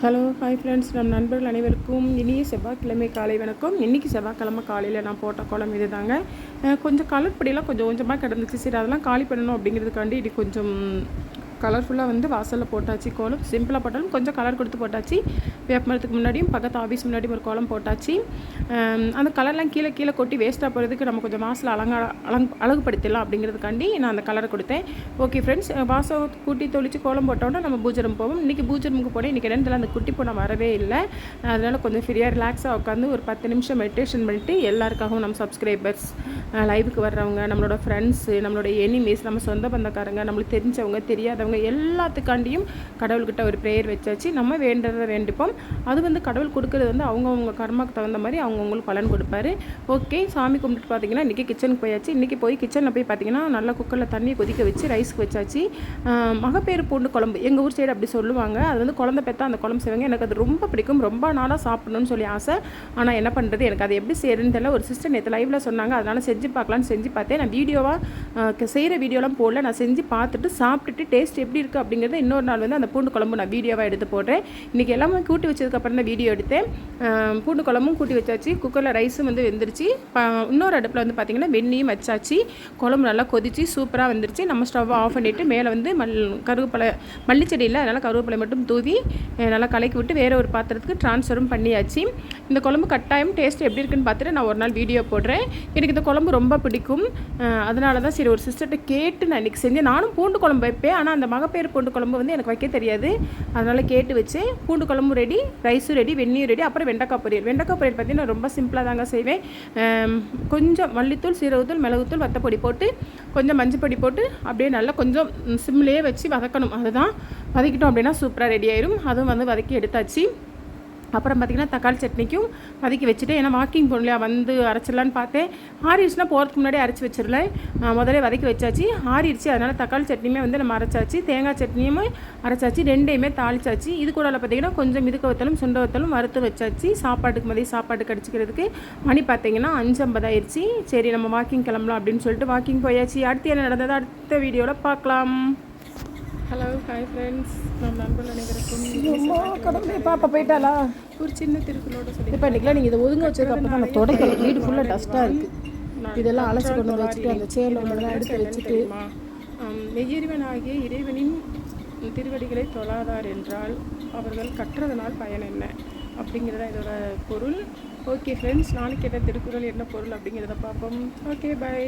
Hello hi friends, நம் நண்பர்கள் அனைவருக்கும் இனிய செவ்வாய்க்கிழமை காலை வணக்கம். இன்றைக்கி செவ்வாய்க்கிழமை காலையில் நான் போட்ட கோலம் இது தாங்க. கொஞ்சம் கலர் பொடியெல்லாம் கொஞ்சமாக கிடந்துச்சு. சரி, அதெல்லாம் காலி பண்ணணும் அப்படிங்கிறதுக்காண்டி இது கொஞ்சம் கலர்ஃபுல்லாக வந்து வாசலில் போட்டாச்சு. கோலம் சிம்பிளாக போட்டாலும் கொஞ்சம் கலர் கொடுத்து போட்டாச்சு. வேப்பமரத்துக்கு முன்னாடியும் பக்கத்து ஆஃபீஸ் முன்னாடியும் ஒரு கோலம் போட்டாச்சு. அந்த கலர்லாம் கீழே கொட்டி வேஸ்ட்டாக போகிறதுக்கு நம்ம கொஞ்சம் வாசலில் அழகுபடுத்திடலாம் அப்படிங்கிறதுக்காண்டி நான் அந்த கலரை கொடுத்தேன். ஓகே ஃப்ரெண்ட்ஸ், வாசம் கூட்டி தொளிச்சு கோலம் போட்டோன்னா நம்ம பூஜை ரூம் போவோம். இன்றைக்கி பூஜை ரூமுக்கு போனேன். இன்றைக்கி இடத்துல அந்த குட்டி பொண்ணை வரவே இல்லை. அதனால் கொஞ்சம் ஃப்ரீயாக ரிலாக்ஸாக உட்காந்து ஒரு 10 நிமிஷம் மெடிடேஷன் பண்ணிவிட்டு எல்லாருக்காகவும் நம்ம சப்ஸ்கிரைபர்ஸ், லைவுக்கு வர்றவங்க, நம்மளோட ஃப்ரெண்ட்ஸு, நம்மளோட எனிமீஸ், நம்ம சொந்த பந்தக்காரங்க, நம்மளுக்கு தெரிஞ்சவங்க தெரியாதவங்க எல்லாத்துக்காண்டியும் கடவுள்கிட்ட ஒரு ப்ரேயர் வச்சாச்சு. நம்ம வேண்டதை வேண்டிப்போம். அது வந்து கடவுள் கொடுக்குறது வந்து அவங்கவுங்க கர்மாவுக்கு தகுந்த மாதிரி அவங்கவுங்களுக்கு பலன் கொடுப்பாரு. ஓகே, சாமி கும்பிட்டு பார்த்தீங்கன்னா இன்றைக்கி கிச்சனுக்கு போயாச்சு. இன்றைக்கி போய் கிச்சனில் போய் பார்த்தீங்கன்னா நல்லா குக்கரில் தண்ணியை கொதிக்க வச்சு ரைஸ்க்கு வச்சாச்சு. மகப்பேறு பூண்டு குழம்பு எங்கள் ஊர் சைடு அப்படி சொல்லுவாங்க. அது வந்து குழந்தை பெற்றா அந்த குழம்பு செய்வாங்க. எனக்கு அது ரொம்ப பிடிக்கும். ரொம்ப நாளாக சாப்பிடணும்னு சொல்லி ஆசை. ஆனால் என்ன பண்ணுறது, எனக்கு அது எப்படி செய்யறதுன்னு தெரியல. ஒரு சிஸ்டர் நேற்று லைவில் சொன்னாங்க, அதனால் செஞ்சு பார்க்கலான்னு செஞ்சு பார்த்தேன். நான் வீடியோவாக செய்கிற வீடியோலாம் போடல. நான் செஞ்சு பார்த்துட்டு சாப்பிட்டுட்டு டேஸ்ட் எப்படி இருக்குது அப்படிங்கிறத இன்னொரு நாள் வந்து அந்த பூண்டு குழம்பு நான் வீடியோவாக எடுத்து போடுறேன். இன்றைக்கி எல்லாமே கூட்டி வச்சதுக்கப்புறம் தான் வீடியோ எடுத்தேன். பூண்டு குழம்பும் கூட்டி வச்சாச்சு. குக்கரில் ரைஸும் வந்து வெந்துருச்சு. இன்னொரு அடுப்பில் வந்து பார்த்திங்கன்னா வெந்நியும் வச்சாச்சு. குழம்பு நல்லா கொதிச்சு சூப்பராக வந்துருச்சு. நம்ம ஸ்டவ் ஆஃப் பண்ணிவிட்டு மேலே வந்து மல்லிச்செடியில் அதனால் கருவேப்பிலை மட்டும் தூவி நல்லா கலக்கி விட்டு வேறு ஒரு பாத்திரத்துக்கு ட்ரான்ஸ்ஃபரும் பண்ணியாச்சு. இந்த குழம்பு கட்டாயம் டேஸ்ட் எப்படி இருக்குன்னு பார்த்துட்டு நான் ஒரு நாள் வீடியோ போடுறேன். எனக்கு இந்த குழம்பு ரொம்ப பிடிக்கும். அதனால தான் சரி ஒரு சிஸ்டர்கிட்ட கேட்டு நான் இன்றைக்கி செஞ்சேன். நானும் பூண்டு குழம்பு வைப்பேன், ஆனால் அந்த மகப்பேறு பூண்டு குழம்பு வந்து எனக்கு வைக்க தெரியாது. அதனால் கேட்டு வச்சு பூண்டு குழம்பு ரெடி, ரைஸும் ரெடி, வெந்நியும் ரெடி. அப்புறம் வெண்டைக்காய் பொரியல் பார்த்தீங்கன்னா ரொம்ப சிம்பிளாக தாங்க செய்வேன். கொஞ்சம் மல்லித்தூள், சீரகத்தூள், மிளகுத்தூள், வத்தப்பொடி போட்டு கொஞ்சம் மஞ்சள் பொடி போட்டு அப்படியே நல்லா கொஞ்சம் சிம்லேயே வச்சு வதக்கணும். அதுதான் வதக்கிட்டோம் அப்படின்னா சூப்பராக ரெடி ஆயிடும். அதுவும் வந்து வதக்கி எடுத்தாச்சு. அப்புறம் பார்த்திங்கன்னா தக்காளி சட்னிக்கும் வதக்கி வச்சுட்டு, ஏன்னா வாக்கிங் போகலையா வந்து அரைச்சிடலான்னு பார்த்தேன். ஆறிடுச்சுன்னா போகிறதுக்கு முன்னாடி அரைச்சி வச்சிடல. முதல்ல வதக்கி வச்சாச்சு. ஆறிடுச்சு. அதனால் தக்காளி சட்னியுமே வந்து நம்ம அரைச்சாச்சு. தேங்காய் சட்னியுமே அரைச்சாச்சு. ரெண்டையுமே தாளிச்சாச்சு. இது கூட பார்த்திங்கன்னா கொஞ்சம் இதுக்கு வத்தலும் சுண்டை வத்தலும் வறுத்து வச்சாச்சு. சாப்பாட்டுக்கு அடிச்சிக்கிறதுக்கு மணி பார்த்திங்கன்னா 5:50 ஆயிடுச்சு. சரி, நம்ம வாக்கிங் கிளம்பலாம் அப்படின்னு சொல்லிட்டு வாக்கிங் போயாச்சு. அடுத்து என்ன நடந்தது அடுத்த வீடியோவில் பார்க்கலாம். ஹலோ ஹாய் ஃப்ரெண்ட்ஸ், நம்ம நண்பர்கள் அனைவருக்கும் கடவுளே பாப்பா போயிட்டாலா ஒரு சின்ன திருக்குறளோட சொல்லி இப்போ இன்றைக்கெலாம் நீங்கள் இதை ஒதுங்க வச்சதுக்கப்புறம் தான் தொடக்கல. வீடு ஃபுல்லாக டஸ்ட்டாக இருக்குது. இதெல்லாம் அலசி கொண்டு வந்து வச்சுட்டு அந்த சேரில் உள்ளதெல்லாம் எடுத்து வச்சுட்டு மெய்யறிவன் ஆகிய இறைவனின் திருவடிகளை தொழாதார் என்றால் அவர்கள் கற்றதனால் பயன் என்ன அப்படிங்கிறத இதோட பொருள். ஓகே ஃப்ரெண்ட்ஸ், நாளைக்கு கேட்ட திருக்குறள் என்ன பொருள் அப்படிங்கிறத பார்ப்போம். Okay, by.